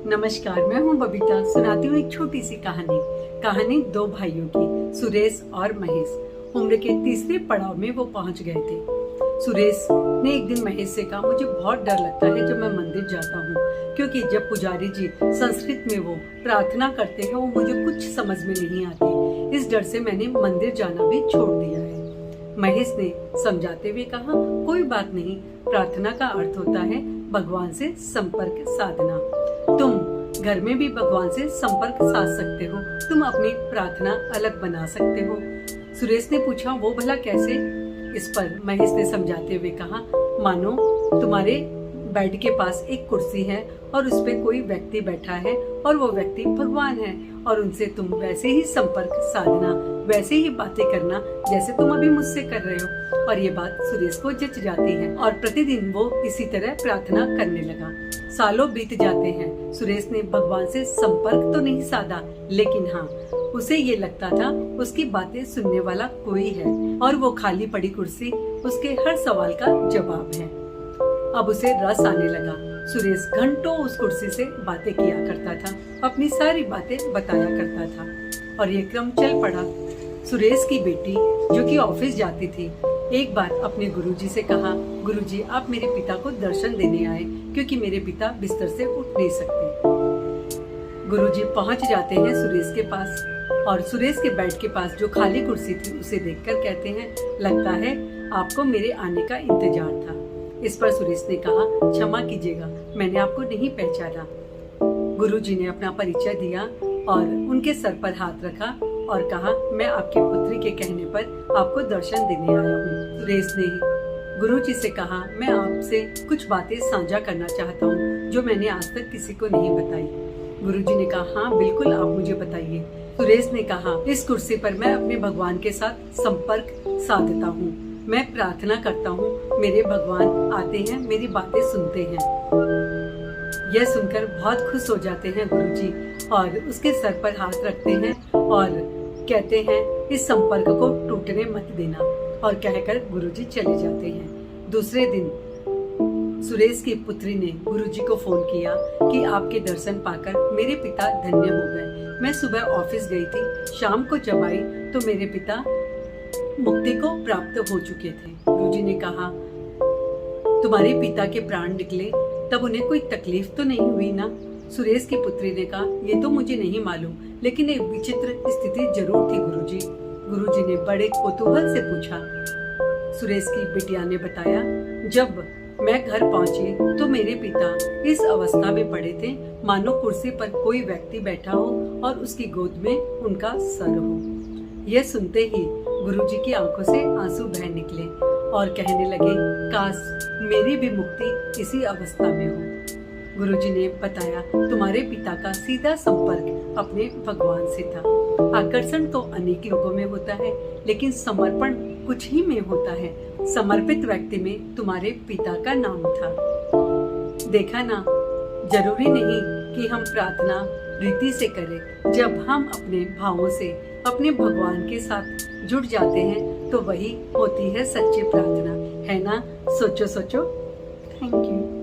नमस्कार, मैं हूँ बबीता। सुनाती हूँ एक छोटी सी कहानी दो भाइयों की, सुरेश और महेश। उम्र के तीसरे पड़ाव में वो पहुँच गए थे। सुरेश ने एक दिन महेश से कहा, मुझे बहुत डर लगता है जब मैं मंदिर जाता हूँ, क्योंकि जब पुजारी जी संस्कृत में वो प्रार्थना करते हैं वो मुझे कुछ समझ में नहीं आती। इस डर से मैंने मंदिर जाना भी छोड़ दिया है। महेश ने समझाते हुए कहा, कोई बात नहीं, प्रार्थना का अर्थ होता है भगवान से संपर्क साधना। तुम घर में भी भगवान से संपर्क साध सकते हो, तुम अपनी प्रार्थना अलग बना सकते हो। सुरेश ने पूछा, वो भला कैसे? इस पर महेश ने समझाते हुए कहा, मानो तुम्हारे बेड के पास एक कुर्सी है और उस पे कोई व्यक्ति बैठा है और वो व्यक्ति भगवान है, और उनसे तुम वैसे ही संपर्क साधना, वैसे ही बातें करना जैसे तुम अभी मुझसे कर रहे हो। और ये बात सुरेश को जच जाती है और प्रतिदिन वो इसी तरह प्रार्थना करने लगा। सालों बीत जाते हैं। सुरेश ने भगवान से संपर्क तो नहीं साधा, लेकिन हाँ, उसे ये लगता था उसकी बातें सुनने वाला कोई है और वो खाली पड़ी कुर्सी उसके हर सवाल का जवाब है। अब उसे रस आने लगा। सुरेश घंटों उस कुर्सी से बातें किया करता था, अपनी सारी बातें बताया करता था और ये क्रम चल पड़ा। सुरेश की बेटी, जो कि ऑफिस जाती थी, एक बार अपने गुरुजी से कहा, गुरुजी आप मेरे पिता को दर्शन देने आए, क्योंकि मेरे पिता बिस्तर से उठ नहीं सकते। गुरुजी पहुंच जाते हैं सुरेश के पास और सुरेश के बेड के पास जो खाली कुर्सी थी उसे देखकर कहते हैं, लगता है आपको मेरे आने का इंतजार था। इस पर सुरेश ने कहा, क्षमा कीजिएगा, मैंने आपको नहीं पहचाना। गुरुजी ने अपना परिचय दिया और उनके सर पर हाथ रखा और कहा, मैं आपकी पुत्री के कहने पर आपको दर्शन देने आया हूँ। सुरेश ने गुरुजी से कहा, मैं आपसे कुछ बातें साझा करना चाहता हूँ जो मैंने आज तक किसी को नहीं बताई। गुरुजी ने कहा, हाँ बिल्कुल, आप मुझे बताइए। सुरेश ने कहा, इस कुर्सी पर मैं अपने भगवान के साथ संपर्क साधता हूँ, मैं प्रार्थना करता हूँ, मेरे भगवान आते हैं, मेरी बातें सुनते हैं। यह सुनकर बहुत खुश हो जाते हैं गुरुजी और उसके सर पर हाथ रखते हैं और कहते हैं, इस संपर्क को टूटने मत देना, और कहकर गुरुजी चले जाते हैं। दूसरे दिन सुरेश की पुत्री ने गुरुजी को फोन किया कि आपके दर्शन पाकर मेरे पिता धन्य हो गए। मैं सुबह ऑफिस गई थी, शाम को जब आई तो मेरे पिता मुक्ति को प्राप्त हो चुके थे। गुरुजी ने कहा, तुम्हारे पिता के प्राण निकले तब उन्हें कोई तकलीफ तो नहीं हुई ना? सुरेश की पुत्री ने कहा, ये तो मुझे नहीं मालूम, लेकिन एक विचित्र स्थिति जरूर थी गुरुजी। गुरुजी ने बड़े कौतूहल से पूछा। सुरेश की बिटिया ने बताया, जब मैं घर पहुंची तो मेरे पिता इस अवस्था में पड़े थे मानो कुर्सी पर कोई व्यक्ति बैठा हो और उसकी गोद में उनका सर हो। यह सुनते ही गुरुजी की आंखों से आंसू बह निकले और कहने लगे, काश मेरी भी मुक्ति इसी अवस्था में हो। गुरुजी ने बताया, तुम्हारे पिता का सीधा संपर्क अपने भगवान से था। आकर्षण तो अनेक लोगों में होता है, लेकिन समर्पण कुछ ही में होता है। समर्पित व्यक्ति में तुम्हारे पिता का नाम था। देखा ना, जरूरी नहीं कि हम प्रार्थना रीति से करें। जब हम अपने भावों से अपने भगवान के साथ जुड़ जाते हैं तो वही होती है सच्ची प्रार्थना, है ना? सोचो सोचो। Thank you.